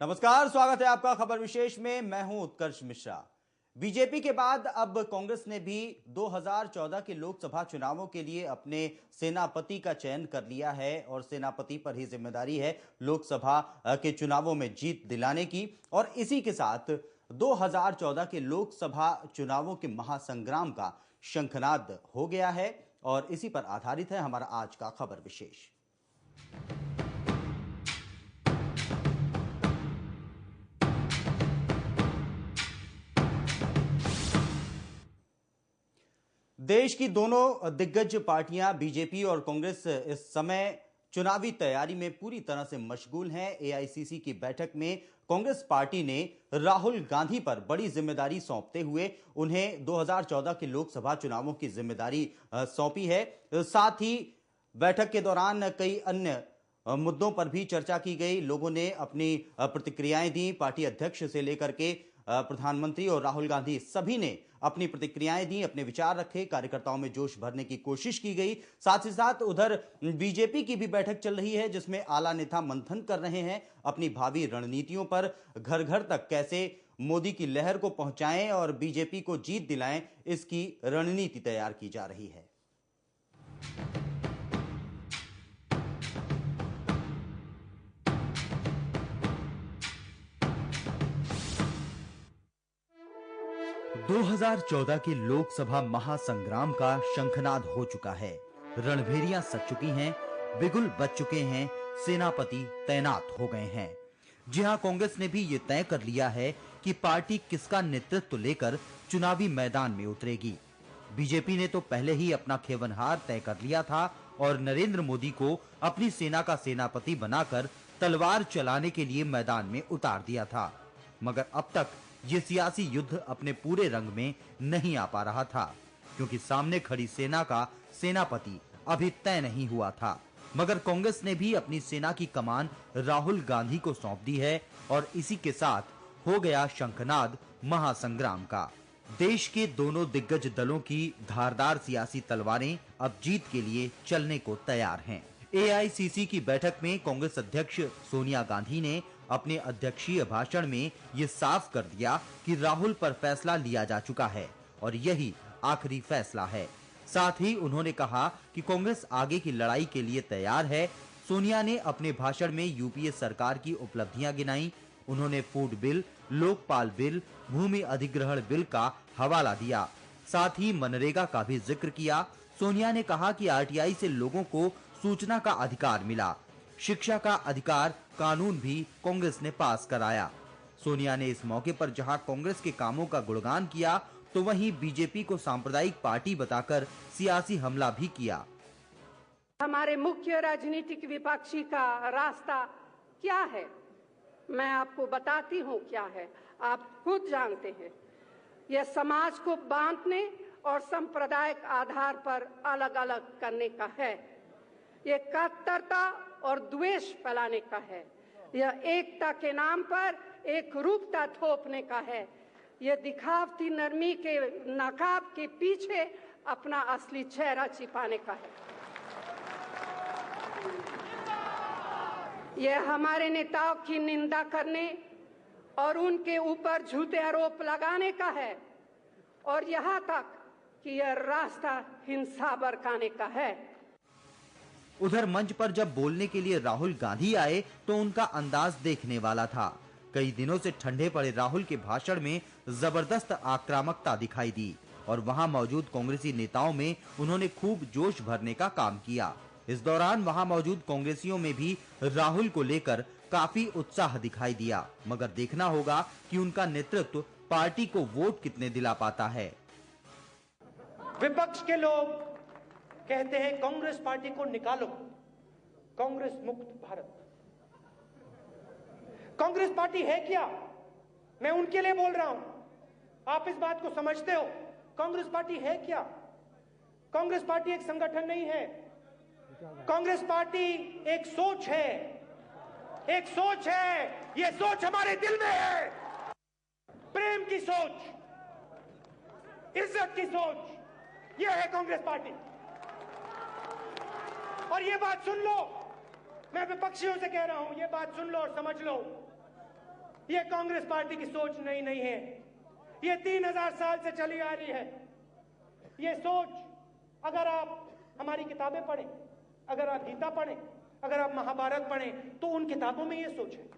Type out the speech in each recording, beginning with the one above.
नमस्कार, स्वागत है आपका खबर विशेष में। मैं हूं उत्कर्ष मिश्रा। बीजेपी के बाद अब कांग्रेस ने भी 2014 के लोकसभा चुनावों के लिए अपने सेनापति का चयन कर लिया है और सेनापति पर ही जिम्मेदारी है लोकसभा के चुनावों में जीत दिलाने की। और इसी के साथ 2014 के लोकसभा चुनावों के महासंग्राम का शंखनाद हो गया है और इसी पर आधारित है हमारा आज का खबर विशेष। देश की दोनों दिग्गज पार्टियां बीजेपी और कांग्रेस इस समय चुनावी तैयारी में पूरी तरह से मशगूल हैं। एआईसीसी की बैठक में कांग्रेस पार्टी ने राहुल गांधी पर बड़ी जिम्मेदारी सौंपते हुए उन्हें 2014 के लोकसभा चुनावों की जिम्मेदारी सौंपी है। साथ ही बैठक के दौरान कई अन्य मुद्दों पर भी चर्चा की गई। लोगों ने अपनी प्रतिक्रियाएं दी। पार्टी अध्यक्ष से लेकर के प्रधानमंत्री और राहुल गांधी सभी ने अपनी प्रतिक्रियाएं दी, अपने विचार रखे, कार्यकर्ताओं में जोश भरने की कोशिश की गई। साथ ही साथ उधर बीजेपी की भी बैठक चल रही है जिसमें आला नेता मंथन कर रहे हैं अपनी भावी रणनीतियों पर। घर घर तक कैसे मोदी की लहर को पहुंचाएं और बीजेपी को जीत दिलाएं, इसकी रणनीति तैयार की जा रही है। दो 2014 के लोकसभा महासंग्राम का शंखनाद हो चुका है। रणभेरियां सज चुकी हैं, बिगुल बज चुके हैं, सेनापति तैनात हो गए हैं। जी हां, कांग्रेस ने भी ये तय कर लिया है कि पार्टी किसका नेतृत्व लेकर चुनावी मैदान में उतरेगी। बीजेपी ने तो पहले ही अपना खेवनहार तय कर लिया था और नरेंद्र मोदी को अपनी सेना का सेनापति बनाकर तलवार चलाने के लिए मैदान में उतार दिया था। मगर अब तक ये सियासी युद्ध अपने पूरे रंग में नहीं आ पा रहा था क्योंकि सामने खड़ी सेना का सेनापति अभी तय नहीं हुआ था। मगर कांग्रेस ने भी अपनी सेना की कमान राहुल गांधी को सौंप दी है और इसी के साथ हो गया शंखनाद महासंग्राम का। देश के दोनों दिग्गज दलों की धारदार सियासी तलवारें अब जीत के लिए चलने को तैयार हैं। एआईसीसी की बैठक में कांग्रेस अध्यक्ष सोनिया गांधी ने अपने अध्यक्षीय भाषण में ये साफ कर दिया कि राहुल पर फैसला लिया जा चुका है और यही आखिरी फैसला है। साथ ही उन्होंने कहा कि कांग्रेस आगे की लड़ाई के लिए तैयार है। सोनिया ने अपने भाषण में यूपीए सरकार की उपलब्धियां गिनाई। उन्होंने फूड बिल, लोकपाल बिल, भूमि अधिग्रहण बिल का हवाला दिया। साथ ही मनरेगा का भी जिक्र किया। सोनिया ने कहा कि आरटीआई से लोगों को सूचना का अधिकार मिला। शिक्षा का अधिकार कानून भी कांग्रेस ने पास कराया। सोनिया ने इस मौके पर जहां कांग्रेस के कामों का गुणगान किया तो वहीं बीजेपी को सांप्रदायिक पार्टी बताकर सियासी हमला भी किया। हमारे मुख्य राजनीतिक विपक्षी का रास्ता क्या है, मैं आपको बताती हूँ क्या है, आप खुद जानते हैं। यह समाज को बांटने और सांप्रदायिक आधार पर अलग अलग करने का है। यह कट्टरता और द्वेष फैलाने का है। यह एकता के नाम पर एक रूपता थोपने का है। यह दिखावती नरमी के नकाब के पीछे अपना असली चेहरा छिपाने का है। यह हमारे नेताओं की निंदा करने और उनके ऊपर झूठे आरोप लगाने का है और यहाँ तक कि यह रास्ता हिंसा भड़काने का है। उधर मंच पर जब बोलने के लिए राहुल गांधी आए तो उनका अंदाज देखने वाला था। कई दिनों से ठंडे पड़े राहुल के भाषण में जबरदस्त आक्रामकता दिखाई दी और वहां मौजूद कांग्रेसी नेताओं में उन्होंने खूब जोश भरने का काम किया। इस दौरान वहां मौजूद कांग्रेसियों में भी राहुल को लेकर काफी उत्साह दिखाई दिया। मगर देखना होगा कि उनका नेतृत्व पार्टी को वोट कितने दिला पाता है। विपक्ष के लोग कहते हैं कांग्रेस पार्टी को निकालो, कांग्रेस मुक्त भारत। कांग्रेस पार्टी है क्या? मैं उनके लिए बोल रहा हूं। आप इस बात को समझते हो? कांग्रेस पार्टी है क्या? कांग्रेस पार्टी एक संगठन नहीं है। कांग्रेस पार्टी एक सोच है, एक सोच है। यह सोच हमारे दिल में है। प्रेम की सोच, इज्जत की सोच, यह है कांग्रेस पार्टी। और ये बात सुन लो, मैं विपक्षियों से कह रहा हूं, ये बात सुन लो और समझ लो। ये कांग्रेस पार्टी की सोच नहीं है। ये 3000 साल से चली आ रही है। ये सोच, अगर आप हमारी किताबें पढ़ें, अगर आप गीता पढ़ें, अगर आप महाभारत पढ़ें, तो उन किताबों में ये सोच है।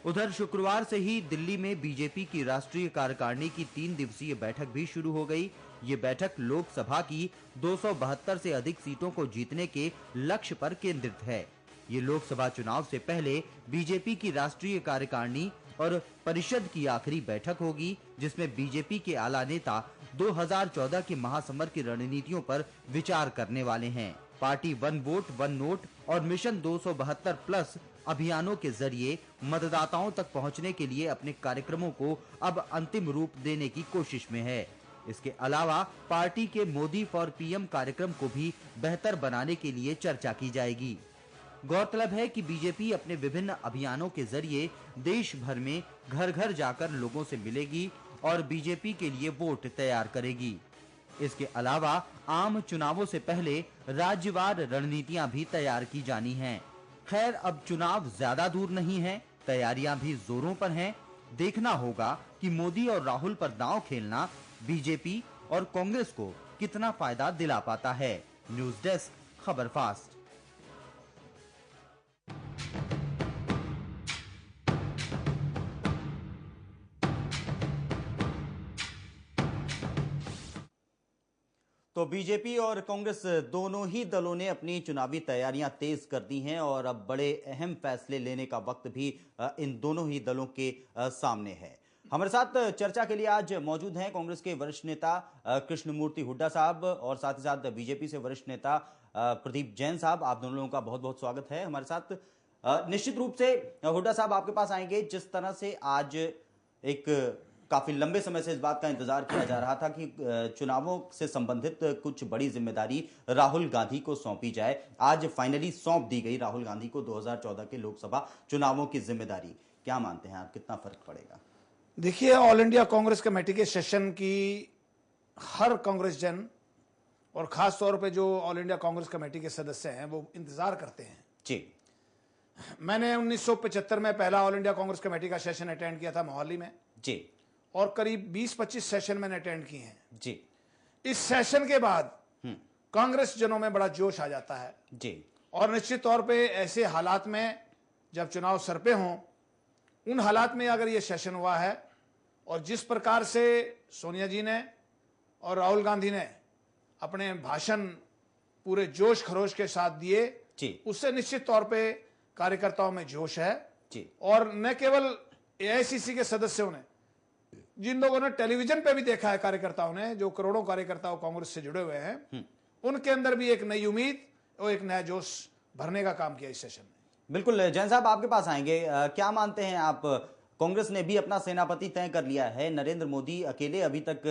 उधर शुक्रवार से ही दिल्ली में बीजेपी की राष्ट्रीय कार्यकारिणी की 3 दिवसीय बैठक भी शुरू हो गई। ये बैठक लोकसभा की 272 से अधिक सीटों को जीतने के लक्ष्य पर केंद्रित है। ये लोकसभा चुनाव से पहले बीजेपी की राष्ट्रीय कार्यकारिणी और परिषद की आखिरी बैठक होगी, जिसमें बीजेपी के आला नेता 2014 के महासमर की रणनीतियों पर विचार करने वाले हैं। Party one vote one note और मिशन 272 प्लस अभियानों के जरिए मतदाताओं तक पहुंचने के लिए अपने कार्यक्रमों को अब अंतिम रूप देने की कोशिश में है। इसके अलावा पार्टी के मोदी फॉर पीएम कार्यक्रम को भी बेहतर बनाने के लिए चर्चा की जाएगी। गौरतलब है कि बीजेपी अपने विभिन्न अभियानों के जरिए देश भर में घर घर जाकर लोगों से मिलेगी और बीजेपी के लिए वोट तैयार करेगी। इसके अलावा आम चुनावों से पहले राज्यवार रणनीतियां भी तैयार की जानी हैं। खैर, अब चुनाव ज्यादा दूर नहीं है, तैयारियां भी जोरों पर हैं। देखना होगा कि मोदी और राहुल पर दांव खेलना बीजेपी और कांग्रेस को कितना फायदा दिला पाता है। न्यूज डेस्क, खबर फास्ट। तो बीजेपी और कांग्रेस दोनों ही दलों ने अपनी चुनावी तैयारियां तेज कर दी हैं और अब बड़े अहम फैसले लेने का वक्त भी इन दोनों ही दलों के सामने है। हमारे साथ चर्चा के लिए आज मौजूद हैं कांग्रेस के वरिष्ठ नेता कृष्णमूर्ति हुड्डा साहब और साथ ही साथ बीजेपी से वरिष्ठ नेता प्रदीप जैन साहब। आप दोनों लोगों का बहुत बहुत स्वागत है हमारे साथ। निश्चित रूप से हुड्डा साहब आपके पास आएंगे। जिस तरह से आज एक काफी लंबे समय से इस बात का इंतजार किया जा रहा था कि चुनावों से संबंधित कुछ बड़ी जिम्मेदारी राहुल गांधी को सौंपी जाए, आज फाइनली सौंप दी गई राहुल गांधी को 2014 के लोकसभा चुनावों की जिम्मेदारी। क्या मानते हैं आप, कितना फर्क पड़ेगा? देखिए, ऑल इंडिया कांग्रेस कमेटी के सेशन की हर कांग्रेस जन और खास तौर पे जो ऑल इंडिया कांग्रेस कमेटी के सदस्य हैं वो इंतजार करते हैं जी। मैंने 1975 में पहला ऑल इंडिया कांग्रेस कमेटी का सेशन अटेंड किया था मोहाली में जी, और करीब 20-25 सेशन मैंने अटेंड किए हैं जी। इस सेशन के बाद कांग्रेस जनों में बड़ा जोश आ जाता है जी। और निश्चित तौर पे ऐसे हालात में जब चुनाव सर पे हों, उन हालात में अगर ये सेशन हुआ है और जिस प्रकार से सोनिया जी ने और राहुल गांधी ने अपने भाषण पूरे जोश खरोश के साथ दिए जी, उससे निश्चित तौर पे कार्यकर्ताओं में जोश है जी। और न केवल एआईसीसी के सदस्यों ने, जिन लोगों ने टेलीविजन पे भी देखा है कार्यकर्ताओं ने, जो करोड़ों कार्यकर्ताओं कांग्रेस से जुड़े हुए हैं, उनके अंदर भी एक नई उम्मीद और एक नया जोश भरने का काम किया इस सेशन में। बिल्कुल जैन साहब, आपके पास आएंगे। क्या मानते हैं आप, कांग्रेस ने भी अपना सेनापति तय कर लिया है। नरेंद्र मोदी अकेले अभी तक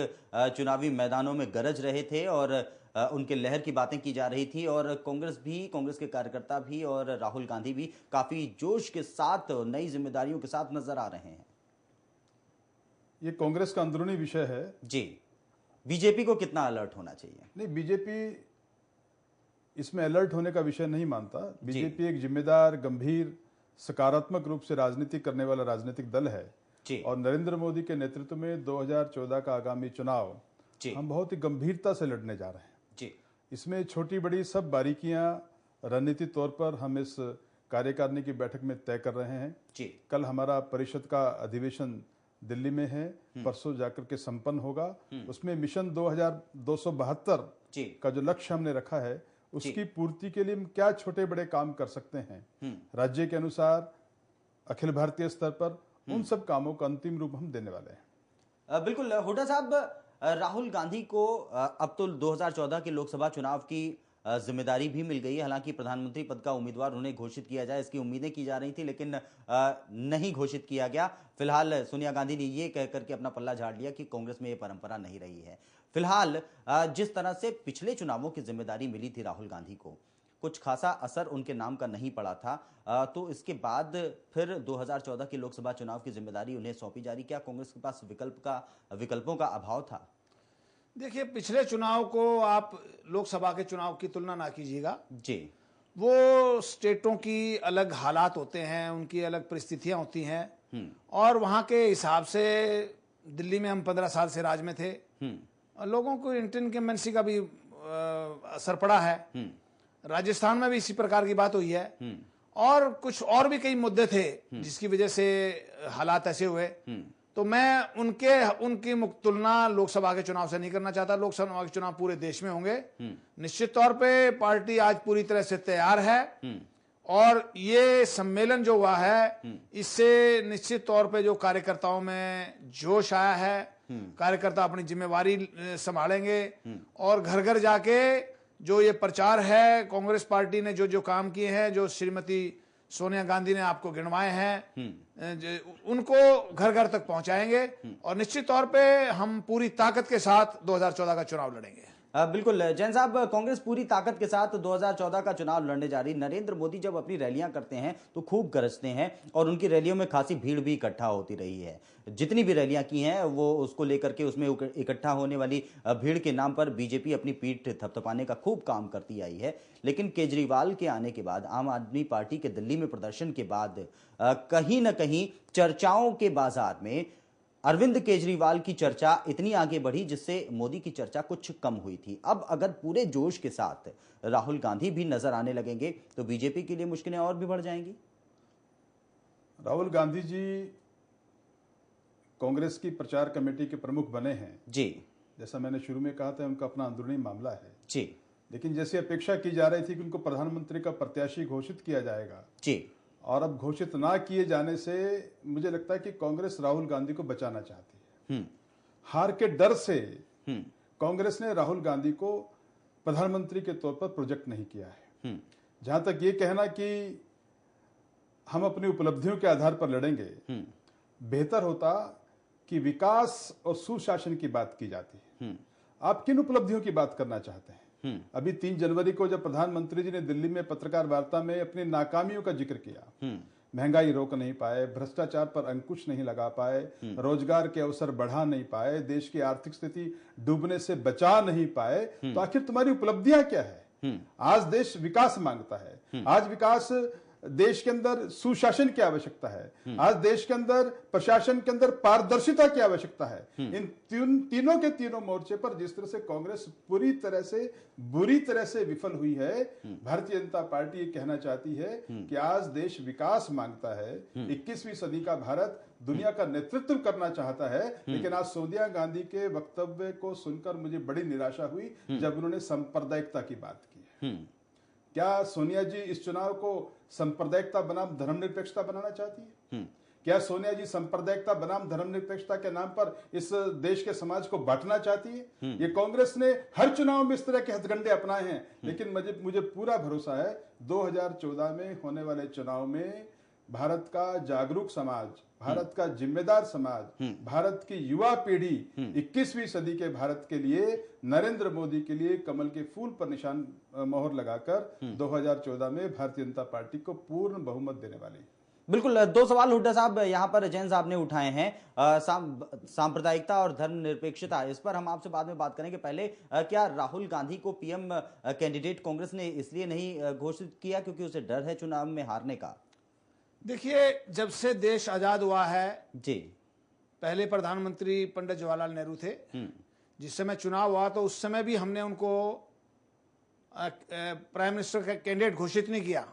चुनावी मैदानों में गरज रहे थे और उनके लहर की बातें की जा रही थी और कांग्रेस के कार्यकर्ता भी और राहुल गांधी भी काफी जोश के साथ नई जिम्मेदारियों के साथ नजर आ रहे हैं। ये कांग्रेस का अंदरूनी विषय है जी। बीजेपी को कितना अलर्ट होना चाहिए? नहीं, बीजेपी इसमें अलर्ट होने का विषय नहीं मानता। बीजेपी एक जिम्मेदार, गंभीर, सकारात्मक रूप से राजनीति करने वाला राजनीतिक दल है जी। और नरेंद्र मोदी के नेतृत्व में 2014 का आगामी चुनाव हम बहुत ही गंभीरता से लड़ने जा रहे हैं जी। इसमें छोटी बड़ी सब बारीकियां रणनीतिक तौर पर हम इस कार्यकारिणी की बैठक में तय कर रहे हैं जी। कल हमारा परिषद का अधिवेशन दिल्ली में है, परसों जाकर के संपन्न होगा। उसमें मिशन 2272 का जो लक्ष्य हमने रखा है उसकी पूर्ति के लिए हम क्या छोटे बड़े काम कर सकते हैं, राज्य के अनुसार, अखिल भारतीय स्तर पर, उन सब कामों का अंतिम रूप हम देने वाले हैं। बिल्कुल हुड्डा साहब, राहुल गांधी को अब तो 2014 के लोकसभा चुनाव की जिम्मेदारी भी मिल गई है। हालांकि प्रधानमंत्री पद का उम्मीदवार उन्हें घोषित किया जाए, इसकी उम्मीदें की जा रही थी, लेकिन नहीं घोषित किया गया। फिलहाल सोनिया गांधी ने ये कहकर के अपना पल्ला झाड़ लिया कि कांग्रेस में ये परंपरा नहीं रही है। फिलहाल जिस तरह से पिछले चुनावों की जिम्मेदारी मिली थी राहुल गांधी को, कुछ खासा असर उनके नाम का नहीं पड़ा था, तो इसके बाद फिर 2014 के लोकसभा चुनाव की जिम्मेदारी उन्हें सौंपी जा रही। क्या कांग्रेस के पास विकल्पों का अभाव था? देखिए, पिछले चुनाव को आप लोकसभा के चुनाव की तुलना ना कीजिएगा जी। वो स्टेटों की अलग हालात होते हैं, उनकी अलग परिस्थितियां होती हैं, और वहां के हिसाब से दिल्ली में हम 15 साल से राज में थे, और लोगों को इनकम्बेंसी का भी असर पड़ा है। राजस्थान में भी इसी प्रकार की बात हुई है, और कुछ और भी कई मुद्दे थे जिसकी वजह से हालात ऐसे हुए। तो मैं उनकी तुलना लोकसभा के चुनाव से नहीं करना चाहता। लोकसभा के चुनाव पूरे देश में होंगे। निश्चित तौर पे पार्टी आज पूरी तरह से तैयार है, और ये सम्मेलन जो हुआ है इससे निश्चित तौर पे जो कार्यकर्ताओं में जोश आया है, कार्यकर्ता अपनी जिम्मेवारी संभालेंगे, और घर घर जाके जो ये प्रचार है, कांग्रेस पार्टी ने जो जो काम किए हैं, जो श्रीमती सोनिया गांधी ने आपको गिनवाए हैं, उनको घर घर तक पहुंचाएंगे, और निश्चित तौर पे हम पूरी ताकत के साथ 2014 का चुनाव लड़ेंगे। बिल्कुल जैन साहब, कांग्रेस पूरी ताकत के साथ 2014 का चुनाव लड़ने जा रही। नरेंद्र मोदी जब अपनी रैलियां करते हैं तो खूब गरजते हैं, और उनकी रैलियों में खासी भीड़ भी इकट्ठा होती रही है। जितनी भी रैलियां की हैं वो उसको लेकर के उसमें इकट्ठा होने वाली भीड़ के नाम पर बीजेपी अपनी पीठ थपथपाने का खूब काम करती आई है। लेकिन केजरीवाल के आने के बाद, आम आदमी पार्टी के दिल्ली में प्रदर्शन के बाद कहीं ना कहीं चर्चाओं के बाजार में अरविंद केजरीवाल की चर्चा इतनी आगे बढ़ी जिससे मोदी की चर्चा कुछ कम हुई थी। अब अगर पूरे जोश के साथ राहुल गांधी भी नजर आने लगेंगे तो बीजेपी के लिए मुश्किलें और भी बढ़ जाएंगी। राहुल गांधी जी कांग्रेस की प्रचार कमेटी के प्रमुख बने हैं जी। जैसा मैंने शुरू में कहा था, उनका अपना अंदरूनी मामला है जी। लेकिन जैसी अपेक्षा की जा रही थी कि उनको प्रधानमंत्री का प्रत्याशी घोषित किया जाएगा जी, और अब घोषित ना किए जाने से मुझे लगता है कि कांग्रेस राहुल गांधी को बचाना चाहती है। हार के डर से कांग्रेस ने राहुल गांधी को प्रधानमंत्री के तौर पर प्रोजेक्ट नहीं किया है। जहां तक ये कहना कि हम अपनी उपलब्धियों के आधार पर लड़ेंगे, बेहतर होता कि विकास और सुशासन की बात की जाती है। आप किन उपलब्धियों की बात करना चाहते हैं? अभी 3 जनवरी को जब प्रधानमंत्री जी ने दिल्ली में पत्रकार वार्ता में अपनी नाकामियों का जिक्र किया, महंगाई रोक नहीं पाए, भ्रष्टाचार पर अंकुश नहीं लगा पाए, रोजगार के अवसर बढ़ा नहीं पाए, देश की आर्थिक स्थिति डूबने से बचा नहीं पाए, तो आखिर तुम्हारी उपलब्धियां क्या है? आज देश विकास मांगता है। आज विकास देश के अंदर सुशासन की आवश्यकता है। आज देश के अंदर प्रशासन के अंदर पारदर्शिता की आवश्यकता है। इन तीनों के तीनों मोर्चे पर जिस तरह से कांग्रेस पूरी तरह से बुरी तरह से विफल हुई है, भारतीय जनता पार्टी ये कहना चाहती है कि आज देश विकास मांगता है। 21वीं सदी का भारत दुनिया का नेतृत्व करना चाहता है। लेकिन आज सोनिया गांधी के वक्तव्य को सुनकर मुझे बड़ी निराशा हुई जब उन्होंने सांप्रदायिकता की बात की। क्या सोनिया जी इस चुनाव को सांप्रदायिकता बनाम धर्मनिरपेक्षता बनाना चाहती है? क्या सोनिया जी सांप्रदायिकता बनाम धर्मनिरपेक्षता के नाम पर इस देश के समाज को बांटना चाहती है? ये कांग्रेस ने हर चुनाव में इस तरह के हथकंडे अपनाए हैं। लेकिन मुझे पूरा भरोसा है 2014 में होने वाले चुनाव में भारत का जागरूक समाज, भारत का जिम्मेदार समाज, भारत की युवा पीढ़ी 21वीं सदी के भारत के लिए, नरेंद्र मोदी के लिए कमल के फूल पर निशान मोहर लगाकर 2014 में भारतीय जनता पार्टी को पूर्ण बहुमत देने वाली। बिल्कुल, 2 सवाल हुड्डा साहब यहाँ पर जैन साहब ने उठाए हैं, सांप्रदायिकता और धर्मनिरपेक्षता। इस पर हम आपसे बाद में बात करेंगे। पहले क्या राहुल गांधी को पीएम कैंडिडेट कांग्रेस ने इसलिए नहीं घोषित किया क्योंकि उसे डर है चुनाव में हारने का? देखिए, जब से देश आजाद हुआ है जी, पहले प्रधानमंत्री पंडित जवाहरलाल नेहरू थे। जिस समय चुनाव हुआ तो उस समय भी हमने उनको प्राइम मिनिस्टर का कैंडिडेट घोषित नहीं किया।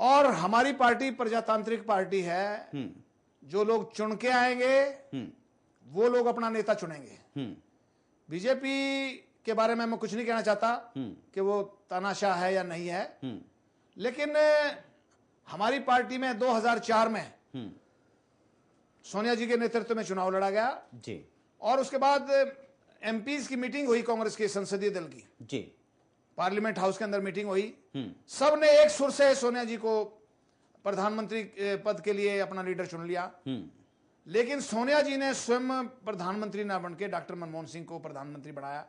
और हमारी पार्टी प्रजातांत्रिक पार्टी है। जो लोग चुन के आएंगे वो लोग अपना नेता चुनेंगे। बीजेपी के बारे में मैं कुछ नहीं कहना चाहता कि वो तानाशाह है या नहीं है, लेकिन हमारी पार्टी में 2004 में सोनिया जी के नेतृत्व में चुनाव लड़ा गया जी, और उसके बाद एमपीज की मीटिंग हुई कांग्रेस के संसदीय दल की जी, पार्लियामेंट हाउस के अंदर मीटिंग हुई। सब ने एक सुर से सोनिया जी को प्रधानमंत्री पद के लिए अपना लीडर चुन लिया। लेकिन सोनिया जी ने स्वयं प्रधानमंत्री ना बनके डॉक्टर मनमोहन सिंह को प्रधानमंत्री बनाया।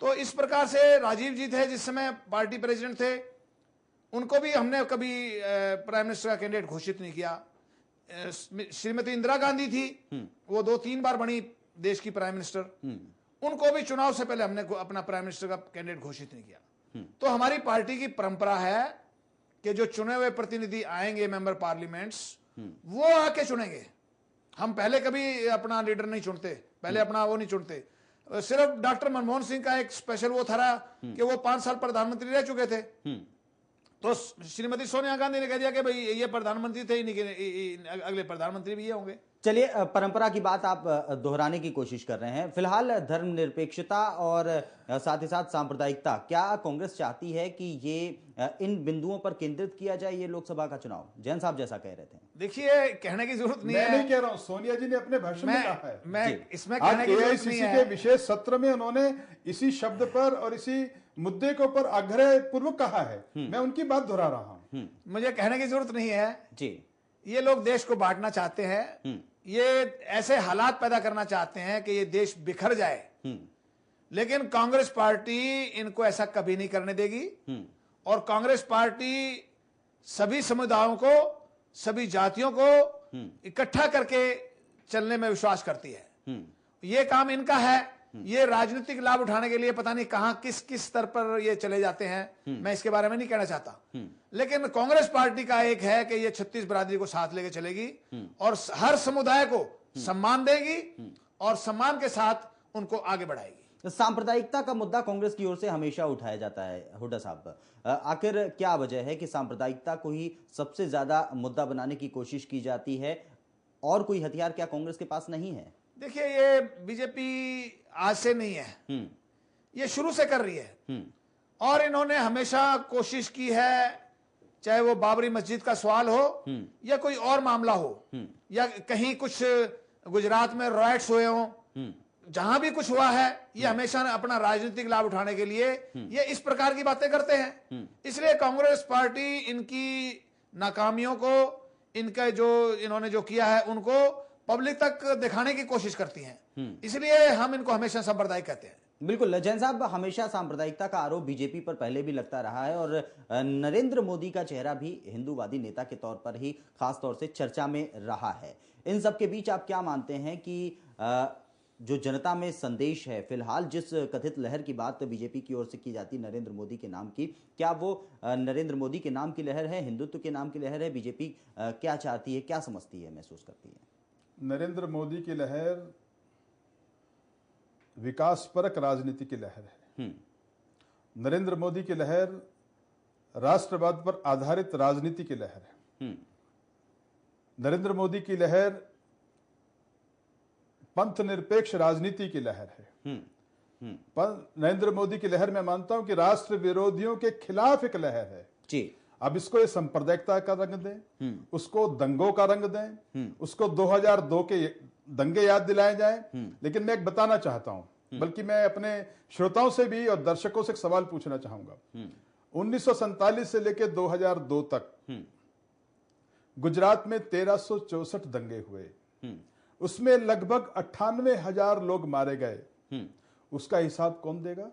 तो इस प्रकार से राजीव जी थे जिस समय पार्टी प्रेसिडेंट थे, उनको भी हमने कभी प्राइम मिनिस्टर का कैंडिडेट घोषित नहीं किया। श्रीमती इंदिरा गांधी थी, वो 2-3 बार बनी देश की प्राइम मिनिस्टर, उनको भी चुनाव से पहले हमने अपना प्राइम मिनिस्टर का कैंडिडेट घोषित नहीं किया। तो हमारी पार्टी की परंपरा है कि जो चुने हुए प्रतिनिधि आएंगे मेंबर पार्लियामेंट्स, वो आके चुनेंगे। हम पहले कभी अपना लीडर नहीं चुनते, पहले अपना वो नहीं चुनते। सिर्फ डॉक्टर मनमोहन सिंह का एक स्पेशल वो था कि वो 5 साल प्रधानमंत्री रह चुके थे, तो श्रीमती सोनिया गांधी ने कह दिया कि भाई ये प्रधानमंत्री थे ही नहीं, कि अगले प्रधानमंत्री भी ये होंगे। चलिए, परंपरा की बात आप दोहराने की कोशिश कर रहे हैं। फिलहाल धर्मनिरपेक्षता और साथ ही साथ सांप्रदायिकता, क्या कांग्रेस चाहती है कि ये इन बिंदुओं पर केंद्रित किया जाए ये लोकसभा का चुनाव? जैन साहब जैसा कह रहे थे। देखिए, कहने की जरूरत नहीं है, मैं नहीं कह रहा हूं, सोनिया जी ने अपने भाषण में कहा है। मैं इसमें कहने की जरूरत नहीं है। के विशेष सत्र में उन्होंने इसी शब्द पर और इसी मुद्दे के ऊपर आग्रह पूर्वक कहा है। मैं उनकी बात दोहरा रहा हूं। मुझे कहने की जरूरत नहीं है जी। ये लोग देश को बांटना चाहते हैं, ये ऐसे हालात पैदा करना चाहते हैं कि ये देश बिखर जाए, लेकिन कांग्रेस पार्टी इनको ऐसा कभी नहीं करने देगी। और कांग्रेस पार्टी सभी समुदायों को, सभी जातियों को इकट्ठा करके चलने में विश्वास करती है। ये काम इनका है। ये राजनीतिक लाभ उठाने के लिए पता नहीं कहां किस किस स्तर पर ये चले जाते हैं, मैं इसके बारे में नहीं कहना चाहता। लेकिन कांग्रेस पार्टी का एक है कि ये 36 बिरादरी को साथ लेके चलेगी और हर समुदाय को सम्मान देगी और सम्मान के साथ उनको आगे बढ़ाएगी। सांप्रदायिकता का मुद्दा कांग्रेस की ओर से हमेशा उठाया जाता है हुड्डा साहब, आखिर क्या वजह है कि सांप्रदायिकता को ही सबसे ज्यादा मुद्दा बनाने की कोशिश की जाती है? और कोई हथियार क्या कांग्रेस के पास नहीं है? देखिए, ये बीजेपी आज से नहीं है, ये शुरू से कर रही है और इन्होंने हमेशा कोशिश की है, चाहे वो बाबरी मस्जिद का सवाल हो या कोई और मामला हो या कहीं कुछ गुजरात में राइट्स हुए हों, जहां भी कुछ हुआ है, ये हमेशा अपना राजनीतिक लाभ उठाने के लिए ये इस प्रकार की बातें करते हैं। इसलिए कांग्रेस पार्टी इनकी नाकामियों को, इनका जो इन्होंने जो किया है उनको पब्लिक तक दिखाने की कोशिश करती हैं। इसलिए हम इनको हमेशा सांप्रदायिक कहते हैं। बिल्कुल, जैन साहब, हमेशा सांप्रदायिकता का आरोप बीजेपी पर पहले भी लगता रहा है और नरेंद्र मोदी का चेहरा भी हिंदूवादी नेता के तौर पर ही खास तौर से चर्चा में रहा है। इन सब के बीच आप क्या मानते हैं कि जो जनता में संदेश है, फिलहाल जिस कथित लहर की बात बीजेपी की ओर से की जाती नरेंद्र मोदी के नाम की, क्या वो नरेंद्र मोदी के नाम की लहर है, हिंदुत्व के नाम की लहर है? बीजेपी क्या चाहती है, क्या समझती है, महसूस करती है? नरेंद्र मोदी की लहर विकासपरक राजनीति की लहर है। नरेंद्र मोदी की लहर राष्ट्रवाद पर आधारित राजनीति की लहर है। नरेंद्र मोदी की लहर पंथ निरपेक्ष राजनीति की लहर है। नरेंद्र मोदी की लहर मैं मानता हूं कि राष्ट्र विरोधियों के खिलाफ एक लहर है जी। अब इसको ये सांप्रदायिकता का रंग दें, उसको दंगों का रंग दें, उसको 2002 के दंगे याद दिलाए जाएं। लेकिन मैं एक बताना चाहता हूं, बल्कि मैं अपने श्रोताओं से भी और दर्शकों से एक सवाल पूछना चाहूंगा। 1947 से लेकर 2002 तक गुजरात में 1364 दंगे हुए, उसमें लगभग 98,000 लोग मारे गए। उसका हिसाब कौन देगा?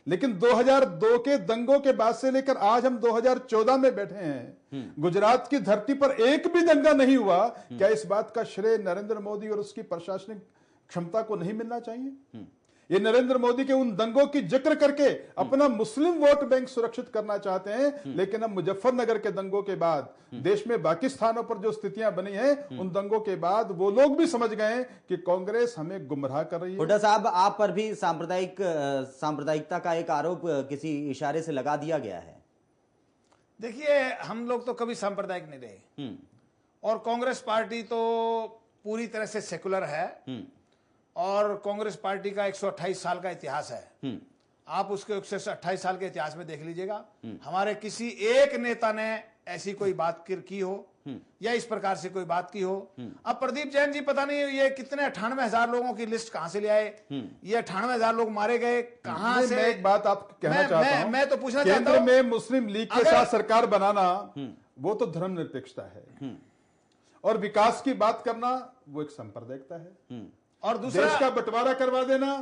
लेकिन 2002 के दंगों के बाद से लेकर आज हम 2014 में बैठे हैं, गुजरात की धरती पर एक भी दंगा नहीं हुआ। क्या इस बात का श्रेय नरेंद्र मोदी और उसकी प्रशासनिक क्षमता को नहीं मिलना चाहिए? ये नरेंद्र मोदी के उन दंगों की जिक्र करके अपना मुस्लिम वोट बैंक सुरक्षित करना चाहते हैं, लेकिन अब मुजफ्फरनगर के दंगों के बाद देश में बाकी स्थानों पर जो स्थितियां बनी हैं, उन दंगों के बाद वो लोग भी समझ गए कि कांग्रेस हमें गुमराह कर रही है। हुड्डा साहब, आप पर भी सांप्रदायिकता का एक आरोप किसी इशारे से लगा दिया गया है। देखिए, हम लोग तो कभी सांप्रदायिक नहीं रहे और कांग्रेस पार्टी तो पूरी तरह से सेकुलर है और कांग्रेस पार्टी का 128 साल का इतिहास है। आप उसके 128 साल के इतिहास में देख लीजिएगा, हमारे किसी एक नेता ने ऐसी कोई बात की हो या इस प्रकार से कोई बात की हो। अब प्रदीप जैन जी पता नहीं ये कितने 98,000 लोगों की लिस्ट कहां से ले आए, ये 98,000 लोग मारे गए कहां से? मैं एक बात आप कहना चाहता हूं, मैं तो पूछना चाहता हूं, केंद्र में मुस्लिम लीग के साथ सरकार बनाना वो तो धर्मनिरपेक्षता है और विकास की बात करना वो एक सांप्रदायिकता है। और दूसरा देश का बंटवारा करवा देना,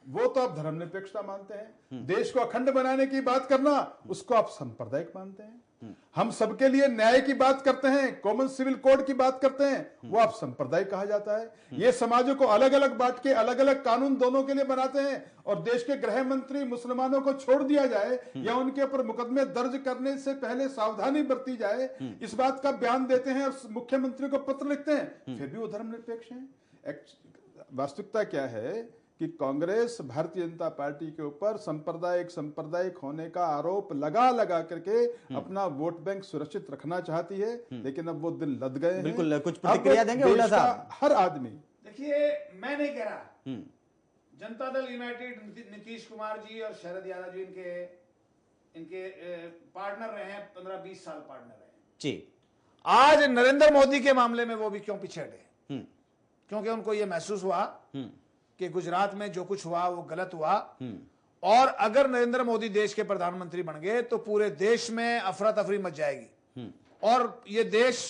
वो तो आप धर्मनिरपेक्षता मानते हैं। देश को अखंड बनाने की बात करना, उसको आप सांप्रदायिक मानते हैं। हम सबके लिए न्याय की बात करते हैं, कॉमन सिविल कोड की बात करते हैं, वो आप सांप्रदायिक कहा जाता है। ये समाजों को अलग अलग बांट के अलग अलग कानून दोनों के लिए बनाते हैं, और देश के गृह मंत्री मुसलमानों को छोड़ दिया जाए या उनके ऊपर मुकदमे दर्ज करने से पहले सावधानी बरती जाए, इस बात का बयान देते हैं और मुख्यमंत्री को पत्र लिखते हैं, फिर भी वो धर्मनिरपेक्ष हैं। वास्तविकता क्या है कि कांग्रेस भारतीय जनता पार्टी के ऊपर सांप्रदायिक होने का आरोप लगा लगा करके अपना वोट बैंक सुरक्षित रखना चाहती है, लेकिन अब वो दिन लद गए हैं। बिल्कुल, कुछ प्रतिक्रिया देंगे हुड्डा साहब? हर आदमी, देखिए, मैं नहीं कह रहा, जनता दल यूनाइटेड नीतीश कुमार जी और शरद यादव जी इनके पार्टनर रहे हैं, 15-20 साल पार्टनर रहे जी। आज नरेंद्र मोदी के मामले में वो भी क्यों पीछे हटे? क्योंकि उनको ये महसूस हुआ कि गुजरात में जो कुछ हुआ वो गलत हुआ, और अगर नरेंद्र मोदी देश के प्रधानमंत्री बन गए तो पूरे देश में अफरा तफरी मच जाएगी, और ये देश,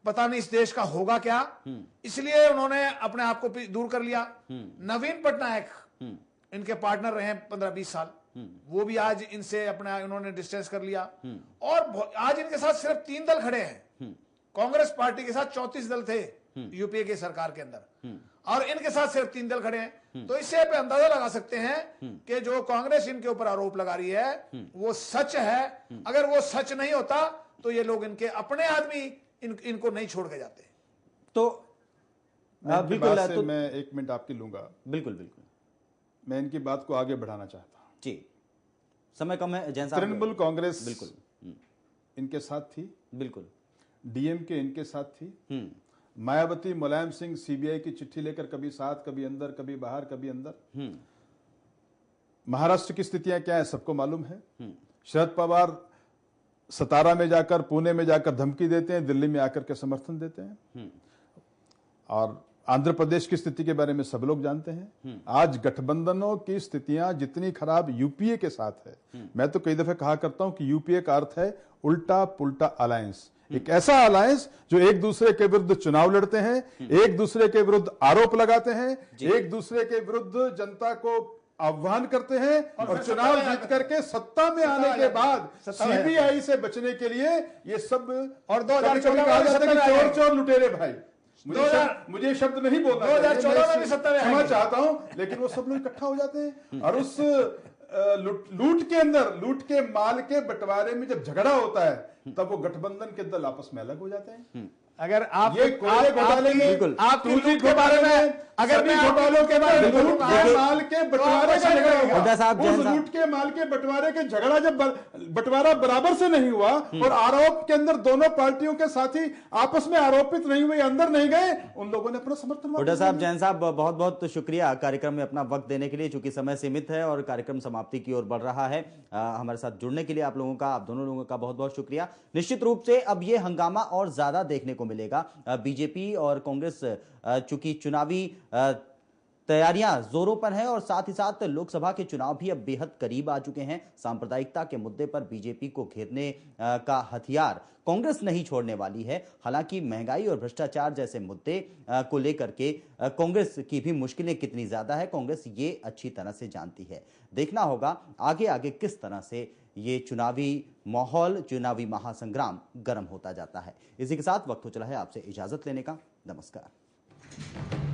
पता नहीं इस देश का होगा क्या। इसलिए उन्होंने अपने आप को दूर कर लिया। नवीन पटनायक इनके पार्टनर रहे 15-20 साल, वो भी आज इनसे अपना इन्होंने डिस्टेंस कर लिया, और आज इनके साथ सिर्फ 3 दल खड़े हैं। कांग्रेस पार्टी के साथ 34 दल थे यूपीए की सरकार के अंदर, और इनके साथ सिर्फ 3 दल खड़े हैं। तो इससे पे अंदाजा लगा सकते हैं कि जो कांग्रेस इनके ऊपर आरोप लगा रही है वो सच है। अगर वो सच नहीं होता तो ये लोग, इनके अपने आदमी इनको नहीं छोड़ के जाते। तो बिल्कुल, तो मैं 1 मिनट आपकी लूंगा। बिल्कुल, मैं इनकी बात को आगे बढ़ाना चाहता हूं जी, समय कम है। जैन साहब, तृणमूल कांग्रेस बिल्कुल इनके साथ थी, बिल्कुल, डीएमके इनके साथ थी, मायावती मुलायम सिंह सीबीआई की चिट्ठी लेकर कभी साथ, कभी अंदर, कभी बाहर, कभी अंदर। महाराष्ट्र की स्थितियां क्या है सबको मालूम है। शरद पवार सतारा में जाकर, पुणे में जाकर धमकी देते हैं, दिल्ली में आकर के समर्थन देते हैं, और आंध्र प्रदेश की स्थिति के बारे में सब लोग जानते हैं। आज गठबंधनों की स्थितियां जितनी खराब यूपीए के साथ है, मैं तो कई दफे कहा करता हूं कि यूपीए का अर्थ है उल्टा पुल्टा अलायंस। एक ऐसा अलायंस जो एक दूसरे के विरुद्ध चुनाव लड़ते हैं, एक दूसरे के विरुद्ध आरोप लगाते हैं, एक दूसरे के विरुद्ध जनता को आह्वान करते हैं, और चुनाव जीत करके सत्ता में आने के बाद सीबीआई से बचने के लिए ये सब, और 2014 कहा जाता है कि चोर लुटेरे भाई, मुझे शब्द नहीं बोलना, 2014 में भी सत्ता में क्षमा चाहता हूं, लेकिन वो सब लोग इकट्ठा हो जाते हैं, और उस लूट के अंदर, लूट के माल के बंटवारे में जब झगड़ा होता है, तब वो गठबंधन के दल आपस में अलग हो जाते हैं। अगर आप ये कोयले घोटाले में, आप लूट के बारे में, अगर सभी घोटालों के बारे में, लूट के माल के बंटवारे का झगड़ा हुड्डा साहब, हुआ, उस लूट के माल के बंटवारे के झगड़ा जब बंटवारा बराबर से नहीं हुआ, और आरोप के अंदर दोनों पार्टियों के साथी आपस में आरोपित नहीं हुए, अंदर नहीं गए, उन लोगों ने अपना समर्थन। हुड्डा साहब, जैन साहब, बहुत बहुत शुक्रिया कार्यक्रम में अपना वक्त देने के लिए। चूंकि समय सीमित है और कार्यक्रम समाप्ति की ओर बढ़ रहा है, हमारे साथ जुड़ने के लिए आप दोनों लोगों का बहुत बहुत शुक्रिया। निश्चित रूप से अब ये हंगामा और ज्यादा देखने को मिलेगा। बीजेपी और कांग्रेस चूंकि चुनावी तैयारियां जोरों पर हैं, और साथ ही साथ लोकसभा के चुनाव भी अब बेहद करीब आ चुके हैं। सांप्रदायिकता के मुद्दे पर बीजेपी को घेरने का हथियार कांग्रेस नहीं छोड़ने वाली है। हालांकि महंगाई और भ्रष्टाचार जैसे मुद्दे को लेकर के कांग्रेस की भी मुश्किलें कितनी ज्यादा है, कांग्रेस ये अच्छी तरह से जानती है। देखना होगा आगे आगे किस तरह से ये चुनावी माहौल, चुनावी महासंग्राम गर्म होता जाता है। इसी के साथ वक्त हो चला है आपसे इजाजत लेने का। नमस्कार।